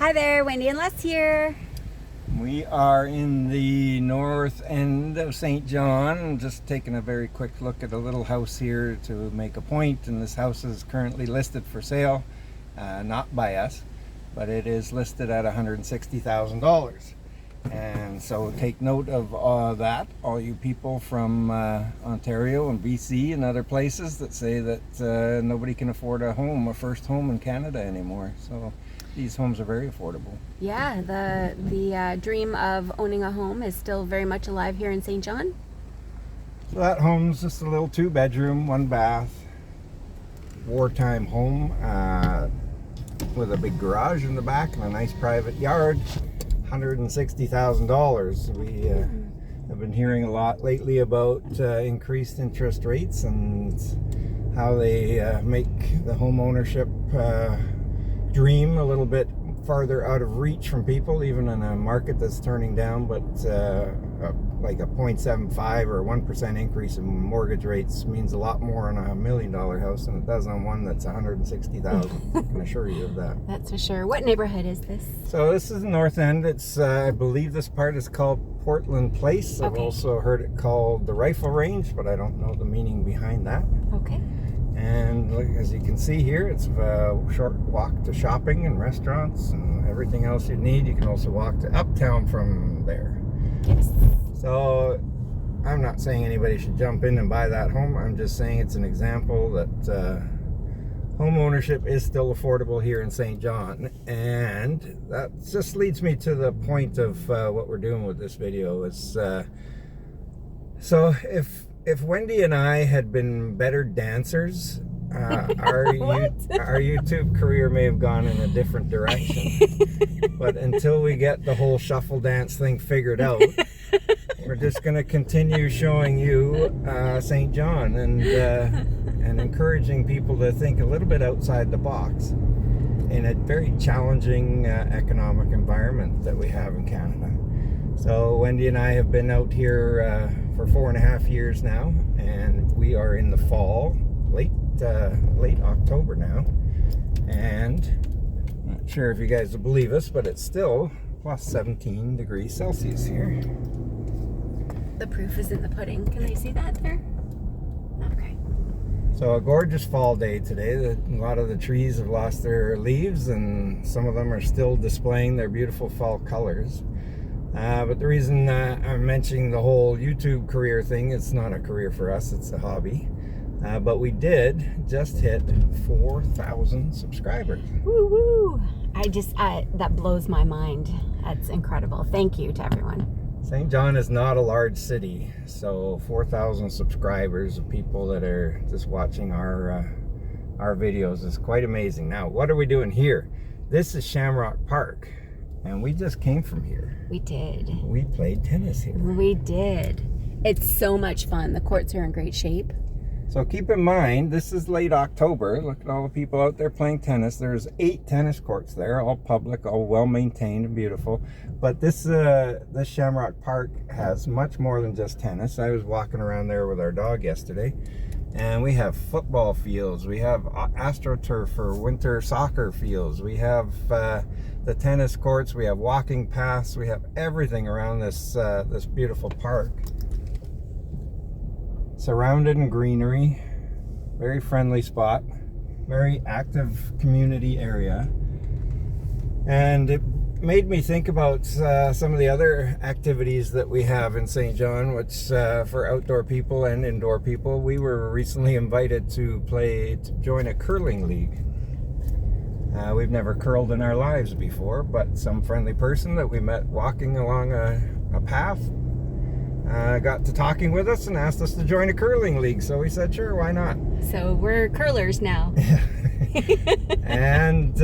Hi there, Wendy and Les here. We are in the north end of St. John, just taking a very quick look at a little house here to make a point. And this house is currently listed for sale, not by us, but it is listed at $160,000. And so take note of that, all you people from Ontario and BC and other places that say that nobody can afford a first home in Canada anymore. So these homes are very affordable. Yeah, the dream of owning a home is still very much alive here in St. John. So that home's just a little 2-bedroom, 1-bath, wartime home with a big garage in the back and a nice private yard. $160,000. We have been hearing a lot lately about increased interest rates and how they make the home ownership dream a little bit farther out of reach from people, even in a market that's turning down. But like a 0.75 or 1% increase in mortgage rates means a lot more on a $1 million house than it does on one that's $160,000. I can assure you of that. That's for sure. What neighborhood is this? So this is the north end. It's I believe this part is called Portland Place. I've also heard it called the Rifle Range, but I don't know the meaning behind that. Okay. And as you can see here, it's a short walk to shopping and restaurants and everything else you need. You can also walk to Uptown from there. Yes. So I'm not saying anybody should jump in and buy that home. I'm just saying it's an example that home ownership is still affordable here in St. John. And that just leads me to the point of what we're doing with this video. Is so if Wendy and I had been better dancers, our YouTube career may have gone in a different direction. But until we get the whole shuffle dance thing figured out, we're just going to continue showing you St. John and encouraging people to think a little bit outside the box in a very challenging economic environment that we have in Canada. So Wendy and I have been out here for 4.5 years now, and we are in the fall, late October now, and I'm not sure if you guys will believe us, but it's still plus 17 degrees Celsius here. The proof is in the pudding. Can I see that there? Okay. So a gorgeous fall day today. A lot of the trees have lost their leaves, and some of them are still displaying their beautiful fall colors. But the reason I'm mentioning the whole YouTube career thing, it's not a career for us, it's a hobby. But we did just hit 4,000 subscribers. Woo woo! That blows my mind. That's incredible. Thank you to everyone. St. John is not a large city, so 4,000 subscribers of people that are just watching our videos is quite amazing. Now, what are we doing here? This is Shamrock Park. And we just came from here. We did. We played tennis here. We did. It's so much fun. The courts are in great shape. So keep in mind, this is late October. Look at all the people out there playing tennis. There's 8 tennis courts there, all public, all well maintained and beautiful. But this Shamrock Park has much more than just tennis. I was walking around there with our dog yesterday, and we have football fields. We have AstroTurf for winter soccer fields. We have the tennis courts. We have walking paths. We have everything around this beautiful park. Surrounded in greenery, very friendly spot, very active community area. And it made me think about some of the other activities that we have in St. John, which for outdoor people and indoor people. We were recently invited to join a curling league. We've never curled in our lives before, but some friendly person that we met walking along a path got to talking with us and asked us to join a curling league. So we said, sure, why not? So we're curlers now. And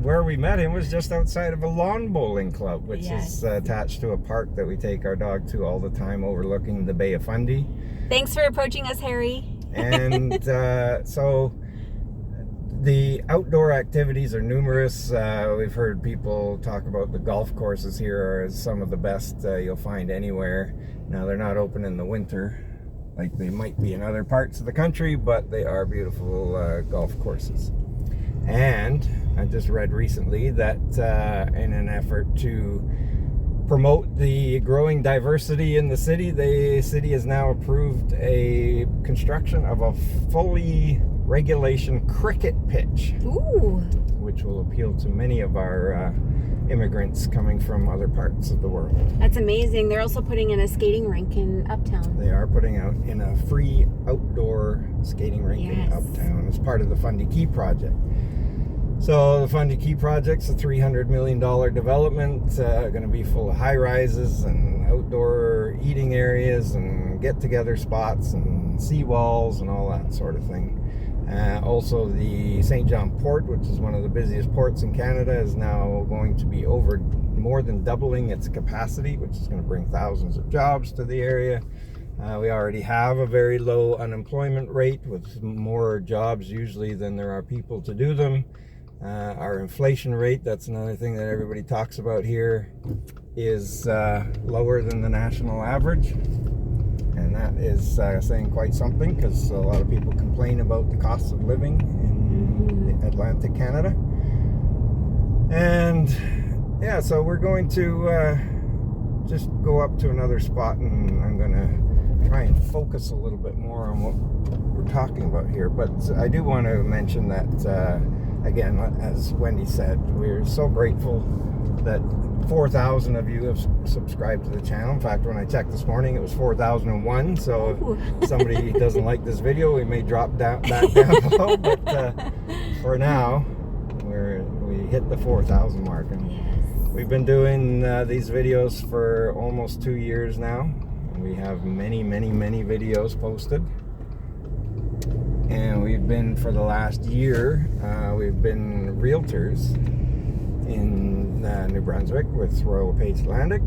where we met him was just outside of a lawn bowling club, which is attached to a park that we take our dog to all the time, overlooking the Bay of Fundy. Thanks for approaching us, Harry. And so the outdoor activities are numerous. We've heard people talk about the golf courses here as some of the best you'll find anywhere. Now, they're not open in the winter like they might be in other parts of the country, but they are beautiful golf courses. And just read recently that in an effort to promote the growing diversity in the city has now approved a construction of a fully regulation cricket pitch. Ooh. Which will appeal to many of our immigrants coming from other parts of the world. That's amazing. They're also putting in a skating rink in Uptown. They are putting out in a free outdoor skating rink in Uptown as part of the Fundy Key project. So the Fundy Key project's a $300 million development, going to be full of high rises and outdoor eating areas and get-together spots and seawalls and all that sort of thing. Also, the St. John Port, which is one of the busiest ports in Canada, is now going to be more than doubling its capacity, which is going to bring thousands of jobs to the area. We already have a very low unemployment rate with more jobs usually than there are people to do them. Our inflation rate, that's another thing that everybody talks about here, is lower than the national average. And that is saying quite something, because a lot of people complain about the cost of living in Atlantic Canada. And yeah, so we're going to just go up to another spot, and I'm going to try and focus a little bit more on what we're talking about here. But I do want to mention that, again, as Wendy said, we're so grateful that 4,000 of you have subscribed to the channel. In fact, when I checked this morning, it was 4,001. So if somebody doesn't like this video, we may drop back down below. But for now, we hit the 4,000 mark. And we've been doing these videos for almost 2 years now. We have many, many, many videos posted. And we've been, for the last year, we've been realtors in New Brunswick with Royal LePage Atlantic.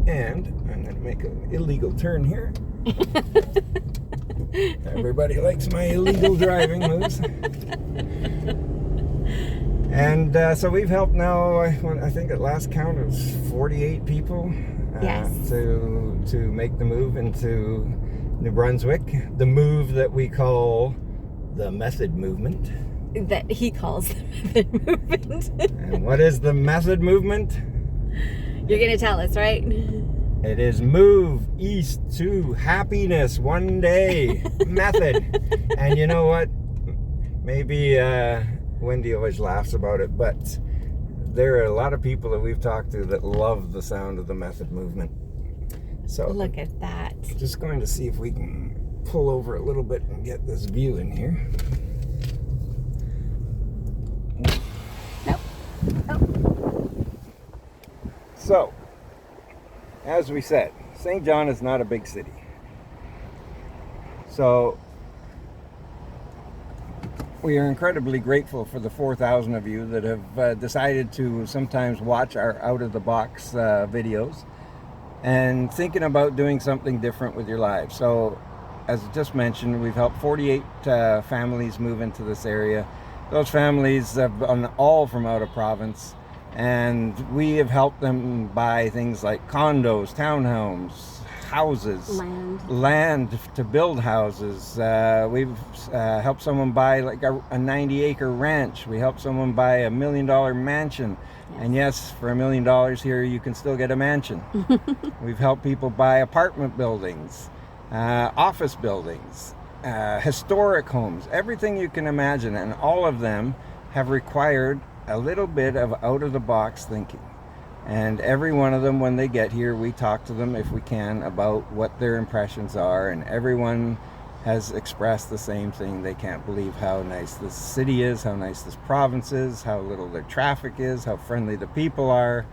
And I'm going to make an illegal turn here. Everybody likes my illegal driving moves. And so we've helped now, I think at last count it was 48 people to make the move into New Brunswick. The move that we call the Method Movement. That he calls the Method Movement. And what is the Method Movement? You're going to tell us, right? It is move east to happiness one day method. And you know what? Maybe Wendy always laughs about it, but there are a lot of people that we've talked to that love the sound of the Method Movement. So look at that. Just going to see if we can pull over a little bit and get this view in here. Nope. Oh. So, as we said, St. John is not a big city. So, we are incredibly grateful for the 4,000 of you that have decided to sometimes watch our out-of-the-box videos and thinking about doing something different with your lives. So, as I just mentioned, we've helped 48 families move into this area. Those families have been all from out of province, and we have helped them buy things like condos, townhomes, houses, land to build houses. We've helped someone buy like a 90-acre ranch. We helped someone buy $1 million mansion. And yes, for $1 million here, you can still get a mansion. We've helped people buy apartment buildings, office buildings, historic homes, everything you can imagine. And all of them have required a little bit of out-of-the-box thinking. And every one of them, when they get here, we talk to them, if we can, about what their impressions are. And everyone has expressed the same thing. They can't believe how nice this city is, how nice this province is, how little their traffic is, how friendly the people are.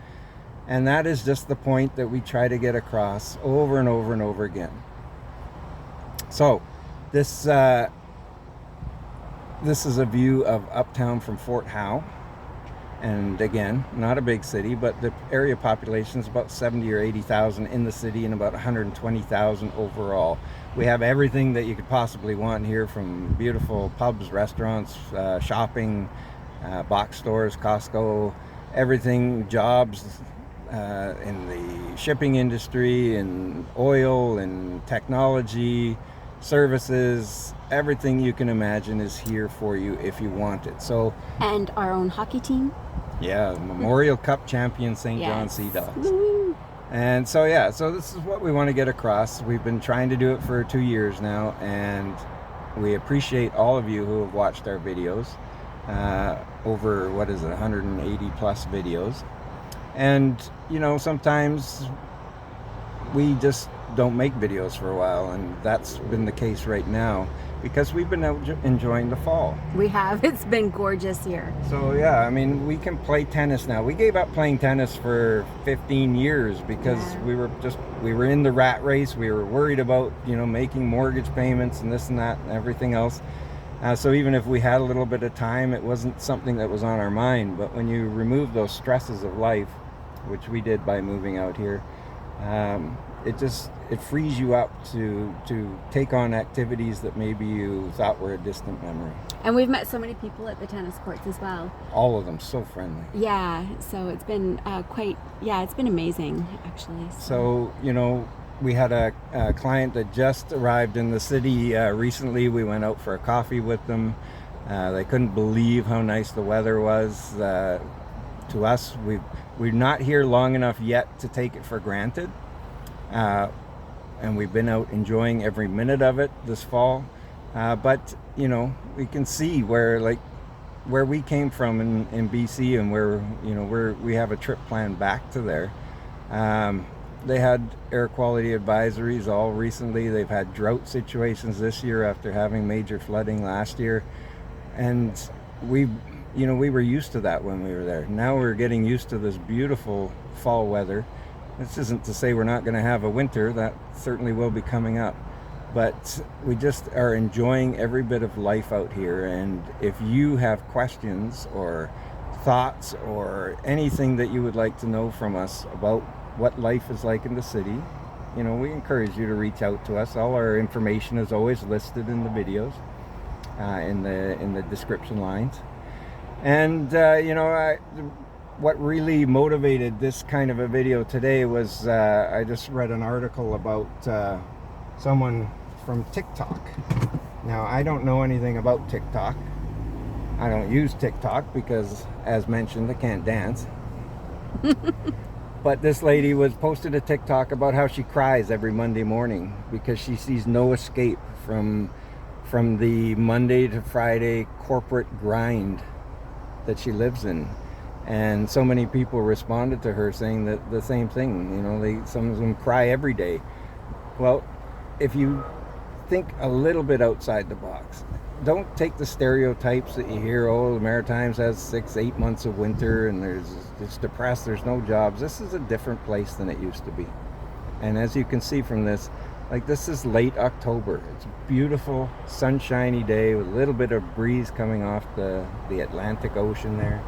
And that is just the point that we try to get across over and over and over again. So, this is a view of Uptown from Fort Howe. And again, not a big city, but the area population is about 70 or 80,000 in the city and about 120,000 overall. We have everything that you could possibly want here, from beautiful pubs, restaurants, shopping, box stores, Costco, everything, jobs in the shipping industry, in oil, in technology, services, everything you can imagine is here for you if you want it. So, And our own hockey team. yeah, Memorial Cup champion St. John Sea Dogs. Woo. And so, yeah, so this is what we want to get across. We've been trying to do it for 2 years now, and we appreciate all of you who have watched our videos. Over, 180 plus videos. And, you know, sometimes we just don't make videos for a while, and that's been the case right now because we've been out enjoying the fall. We have. It's been gorgeous here. So yeah, I mean, we can play tennis now. We gave up playing tennis for 15 years because we were in the rat race. We were worried about, you know, making mortgage payments and this and that and everything else. So even if we had a little bit of time, it wasn't something that was on our mind. But when you remove those stresses of life, which we did by moving out here, it frees you up to take on activities that maybe you thought were a distant memory. And we've met so many people at the tennis courts as well. All of them so friendly. Yeah, so it's been it's been amazing actually. So, you know, we had a client that just arrived in the city recently. We went out for a coffee with them. They couldn't believe how nice the weather was. To us, we're not here long enough yet to take it for granted. And we've been out enjoying every minute of it this fall. But, you know, we can see where we came from in BC and where, you know, we have a trip planned back to there. They had air quality advisories all recently. They've had drought situations this year after having major flooding last year. And we were used to that when we were there. Now we're getting used to this beautiful fall weather. This isn't to say we're not going to have a winter. That certainly will be coming up. But we just are enjoying every bit of life out here. And if you have questions or thoughts or anything that you would like to know from us about what life is like in the city, you know, we encourage you to reach out to us. All our information is always listed in the videos, in the description lines. And you know, what really motivated this kind of a video today was I just read an article about someone from TikTok. Now, I don't know anything about TikTok. I don't use TikTok because, as mentioned, I can't dance. But this lady posted a TikTok about how she cries every Monday morning because she sees no escape from the Monday to Friday corporate grind that she lives in. And so many people responded to her saying that the same thing. You know, some of them cry every day. Well, if you think a little bit outside the box, don't take the stereotypes that you hear. Oh, the Maritimes has 6-8 months of winter and it's depressed, there's no jobs. This is a different place than it used to be. And as you can see from this, this is late October. It's a beautiful sunshiny day with a little bit of breeze coming off the Atlantic Ocean there.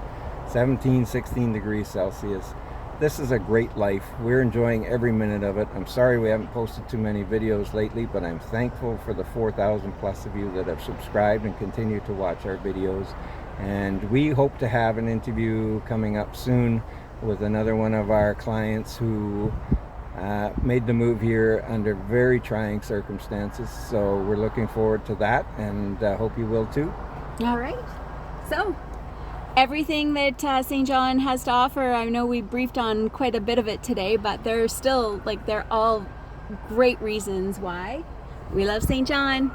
17-16 degrees Celsius. This is a great life. We're enjoying every minute of it. I'm sorry we haven't posted too many videos lately, but I'm thankful for the 4,000 plus of you that have subscribed and continue to watch our videos. And we hope to have an interview coming up soon with another one of our clients who made the move here under very trying circumstances. So we're looking forward to that, and hope you will too. All right. So everything that St. John has to offer, I know we briefed on quite a bit of it today, but there's still, they're all great reasons why we love St. John.